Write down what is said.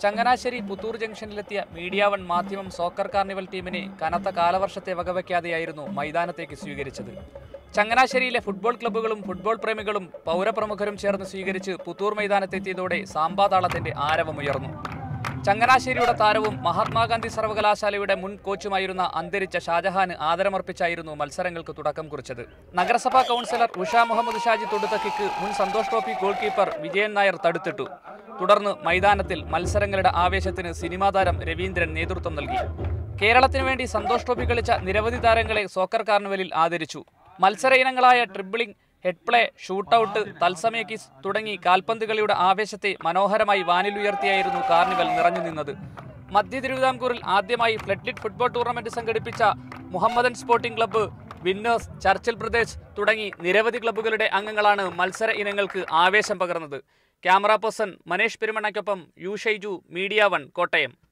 Changanassery Puthur ജംഗ്ഷനിലെത്തിയ media one മാധ്യമം soccer carnival ടീമിനെ കനത്ത കാലവർഷത്തെ വകവയ്ക്കാതെയായിരുന്നു മൈതാനത്തേക്ക് സ്വീകരിച്ചത്. ചങ്ങനാശ്ശേരിയിലെ ഫുട്ബോൾ ക്ലബ്ബുകളും ഫുട്ബോൾ പ്രേമികളും പൗരപ്രമുഖരും ചേർന്ന് സ്വീകരിച്ച് പുത്തൂർ മൈതാനത്തെത്തിയതോടെ സാമ്പാതാളത്തിന്റെ ആരവമുയർന്നു. ചങ്ങനാശ്ശേരിയുടെ താരവും മഹാത്മാഗാന്ധി സർവകലാശാലയുടെ മുൻ കോച്ചുമായിരുന്ന അന്തരിച്ച ഷാജഹാന് ആദരമർപ്പിച്ചായിരുന്നു മത്സരങ്ങൾക്ക് തുടക്കം കുറിച്ചത്. നഗരസഭാ കൗൺസിലർ ഉഷ മുഹമ്മദ് ഷാജി തൊടുത്ത കിക്ക് മുൻ Santosh trophy goal keeper Vijayan Nair തടുത്തിട്ടു. തുടർന്ന് മൈതാനത്തിൽ മത്സരങ്ങളുടെ ആവേശത്തിന് സിനിമാ താരം രവീന്ദ്രൻ നേതൃത്വം നൽകി. കേരളത്തിനു വേണ്ടി സന്തോഷ് ട്രോഫി കളിച്ച നിരവധി താരങ്ങളെ സോക്കർ കാർണിവലിൽ ആദരിച്ചു. മത്സര ഇനങ്ങളായ ട്രിബിളിംഗ്, ഹെഡ് പ്ലേ, ഷൂട്ടൌട്ട്, തത്സമയ കിസ് തുടങ്ങി കാൽപന്ത് കളിയുടെ ആവേശത്തെ മനോഹരമായി വാനിലുയർത്തിയായിരുന്നു കാർണിവൽ നിറഞ്ഞു നിന്നത്. മധ്യ തിരുവിതാംകൂറിൽ ആദ്യമായി ഫ്ലഡ് ഫുട്ബോൾ ടൂർണമെന്റ് സംഘടിപ്പിച്ച Mohammedan Sporting club, winners, Churchill Brothers തുടങ്ങി നിരവധി ക്ലബ്ബുകളുടെ അംഗങ്ങളാണ് മത്സര ഇനങ്ങൾക്ക് ആവേശം പകർന്നത്. ക്യാമറ പേഴ്സൺ മനേഷ് പെരുമണ്ണയ്ക്കൊപ്പം U Shaiju, Media One, Kottayam.